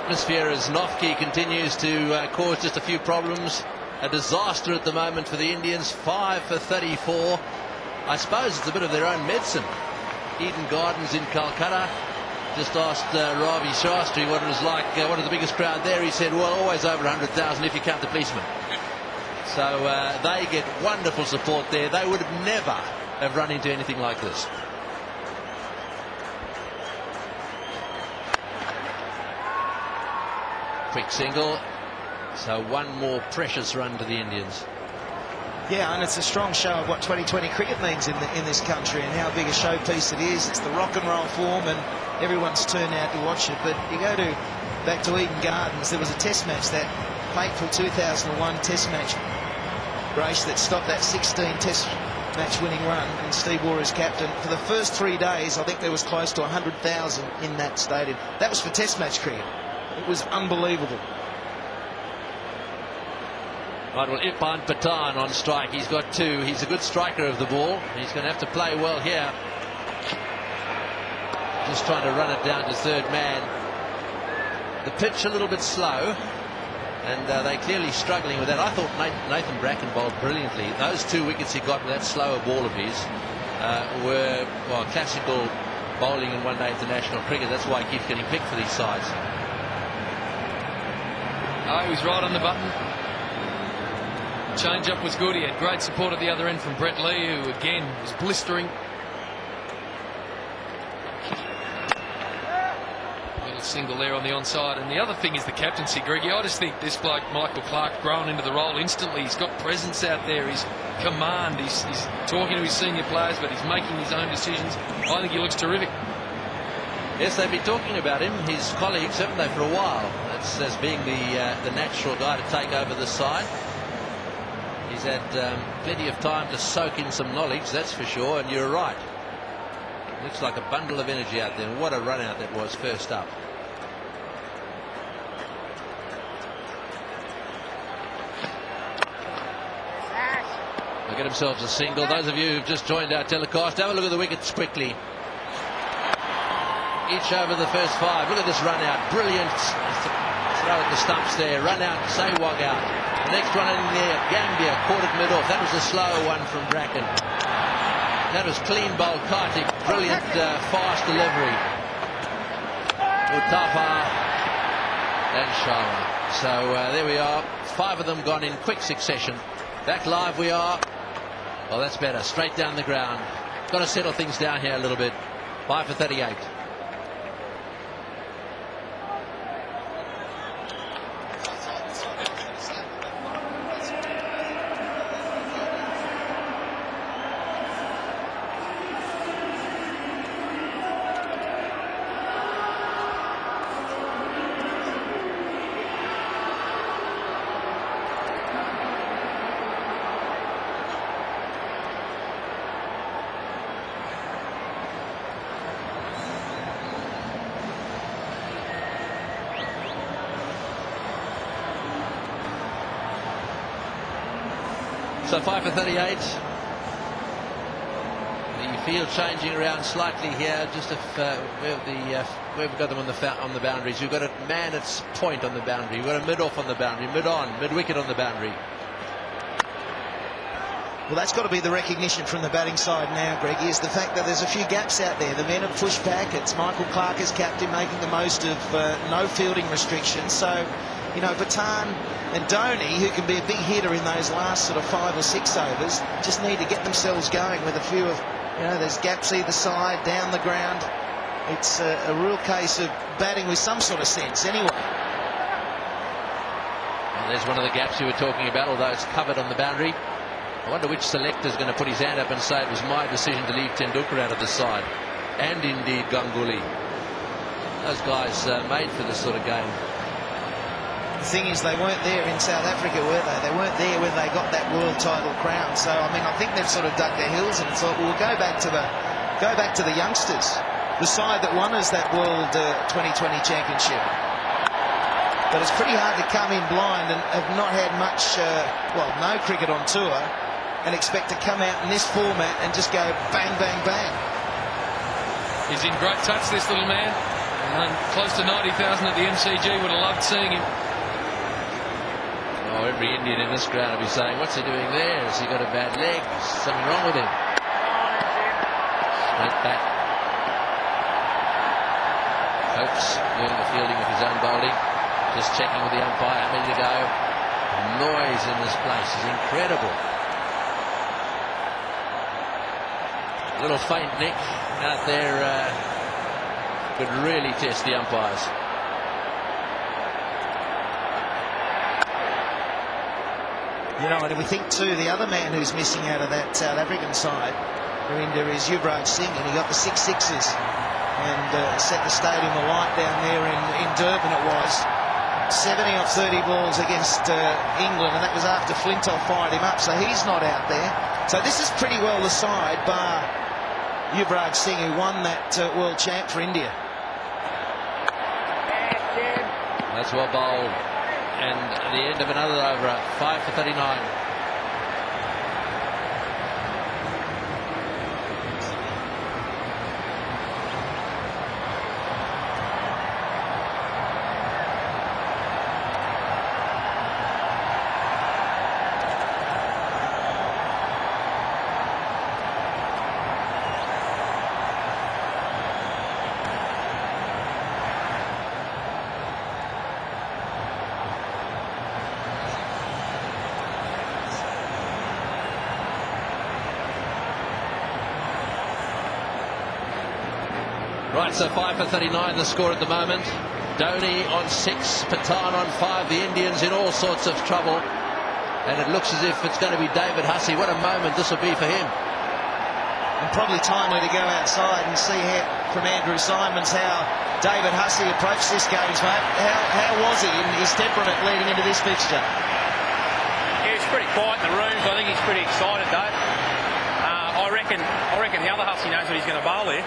atmosphere as Nofke continues to cause just a few problems. A disaster at the moment for the Indians. 5 for 34. I suppose it's a bit of their own medicine. Eden Gardens in Calcutta. Just asked Ravi Shastri what it was like, what is the biggest crowd there. He said, well, always over 100,000 if you count the policemen. So they get wonderful support there. They would have never have run into anything like this. Quick single. So one more precious run to the Indians. Yeah, and it's a strong show of what 2020 cricket means in this country and how big a showpiece it is. It's the rock and roll form and everyone's turned out to watch it. But you go back to Eden Gardens, there was a test match, that fateful 2001 test match race that stopped that 16 test match winning run, and Steve Waugh as captain. For the first 3 days, I think there was close to 100,000 in that stadium. That was for test match cricket. It was unbelievable. Right, well, Irfan Pathan on strike. He's got 2. He's a good striker of the ball. He's going to have to play well here. Just trying to run it down to third man. The pitch a little bit slow, and they're clearly struggling with that. I thought Nathan Bracken bowled brilliantly. Those 2 wickets he got with that slower ball of his were, well, classical bowling in one-day international cricket. That's why he keeps getting picked for these sides. Oh, he was right on the button. Change-up was good. He had great support at the other end from Brett Lee, who again was blistering. Little single there on the onside. And the other thing is the captaincy, Greggy. I just think this bloke, Michael Clarke, grown into the role instantly. He's got presence out there. He's command. He's talking to his senior players, but he's making his own decisions. I think he looks terrific. Yes, they've been talking about him, his colleagues, haven't they, for a while, as being the natural guy to take over the side. He's had plenty of time to soak in some knowledge, that's for sure, and you're right. Looks like a bundle of energy out there. What a run out that was first up. They'll get themselves a single. Those of you who've just joined our telecast, have a look at the wickets quickly. Each over the first 5. Look at this run out. Brilliant throw at the stumps there. Run out, Sehwag out. The next one in there, Gambia caught it mid-off. That was a slower one from Bracken. That was clean bowled Kartik. Brilliant fast delivery. Mustafa and Sharma. So there we are. 5 of them gone in quick succession. Back live we are. Well, that's better. Straight down the ground. Got to settle things down here a little bit. 5 for 38. So 5 for 38. The field changing around slightly here. Just if where we've got them on the boundaries. We've got a man at point on the boundary. We've got a mid-off on the boundary, mid-on, mid-wicket on the boundary. Well, that's got to be the recognition from the batting side now, Greg, is the fact that there's a few gaps out there. The men have pushed back. It's Michael Clarke as captain making the most of no fielding restrictions. So, you know, Pathan and Dhoni, who can be a big hitter in those last sort of 5 or 6 overs, just need to get themselves going with a few of, you know, there's gaps either side, down the ground. It's a real case of batting with some sort of sense anyway. Well, there's one of the gaps you were talking about, although it's covered on the boundary. I wonder which selector's going to put his hand up and say it was my decision to leave Tendulkar out of the side. And indeed Ganguly. Those guys made for this sort of game. The thing is, they weren't there in South Africa, were they? They weren't there when they got that world title crown. So, I mean, I think they've sort of dug their heels and thought, well, we'll go back to the youngsters, the side that won us that World 2020 Championship. But it's pretty hard to come in blind and have not had much, well, no cricket on tour, and expect to come out in this format and just go bang, bang, bang. He's in great touch, this little man. And And close to 90,000 at the MCG would have loved seeing him. Oh, every Indian in this ground will be saying, what's he doing there? Has he got a bad leg? Is something wrong with him? Straight back. Hopes doing the fielding of his own bowling. Just checking with the umpire how many to go. The noise in this place is incredible. A little faint Nick out there could really test the umpires. You know, and we think too, the other man who's missing out of that South African side for India is Yuvraj Singh, and he got the 6 sixes and set the stadium alight down there in Durban. It was 70 off 30 balls against England, and that was after Flintoff fired him up, so he's not out there. So this is pretty well the side, bar Yuvraj Singh, who won that world champ for India. That's well bowled. And at the end of another over, 5 for 39. Right, so 5 for 39 the score at the moment. Dhoni on 6, Pathan on 5. The Indians in all sorts of trouble. And it looks as if it's going to be David Hussey. What a moment this will be for him. And probably timely to go outside and see from Andrew Simons how David Hussey approached this game, mate. How was he in his temperament leading into this fixture? Yeah, he's pretty quiet in the rooms. I think he's pretty excited, though. I reckon the other Hussey knows what he's going to bowl here.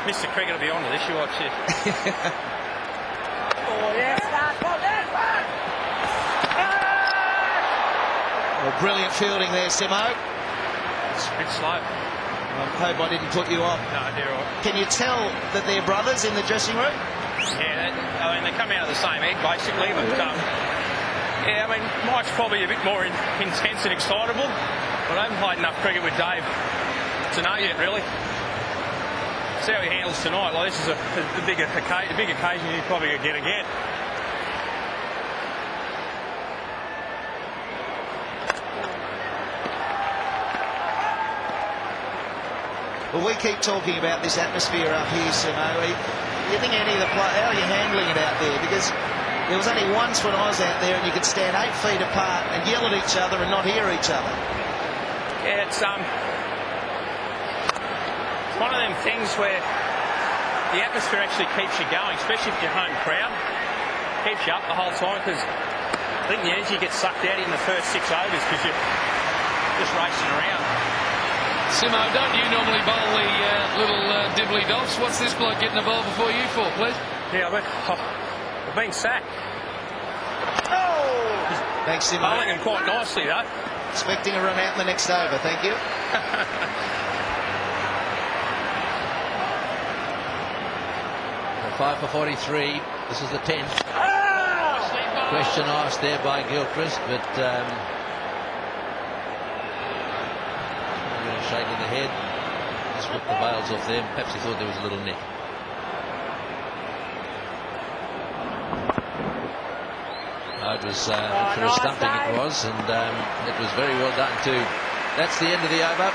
Mr. Cricket will be on to this, you watch it. Oh, yeah. Well, brilliant fielding there, Simo. It's a bit slow. I hope I didn't put you off. No, they're all right. Can you tell that they're brothers in the dressing room? Yeah, I mean, they come out of the same egg, basically. But, yeah, I mean, Mike's probably a bit more intense and excitable. But I haven't played enough cricket with Dave to know yet, really. See how he handles tonight. Like, this is a big occasion he's probably going to get again. Well, we keep talking about this atmosphere up here, Simo. You think any of the players, how are you handling it out there? Because there was only once when I was out there and you could stand 8 feet apart and yell at each other and not hear each other. Yeah, it's one of them things where the atmosphere actually keeps you going, especially if you're home crowd. Keeps you up the whole time, because I think the energy gets sucked out in the first 6 overs because you're just racing around. Simo, don't you normally bowl the little dibbly dogs? What's this bloke getting a bowl before you for, please? Yeah, I've been sacked. Oh! Thanks, Simo. Bowling him quite nicely, though. Expecting a run out in the next over, thank you. 5 for 43. This is the 10th. Question asked there by Gilchrist, but shaking the head. Just ripped the bails off there. Perhaps he thought there was a little nick. It was for a stumping it was, and it was very well done too. That's the end of the over.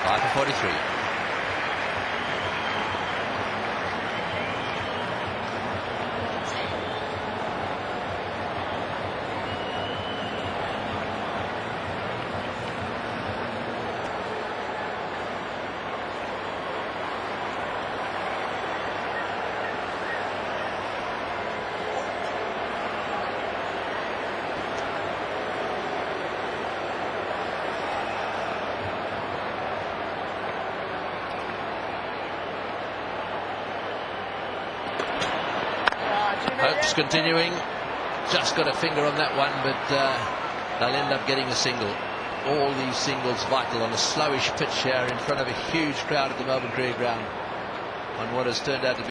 5 for 43. Hope's continuing. Just got a finger on that one, but they'll end up getting a single. All these singles vital on a slowish pitch here in front of a huge crowd at the Melbourne Cricket Ground. on what has turned out to be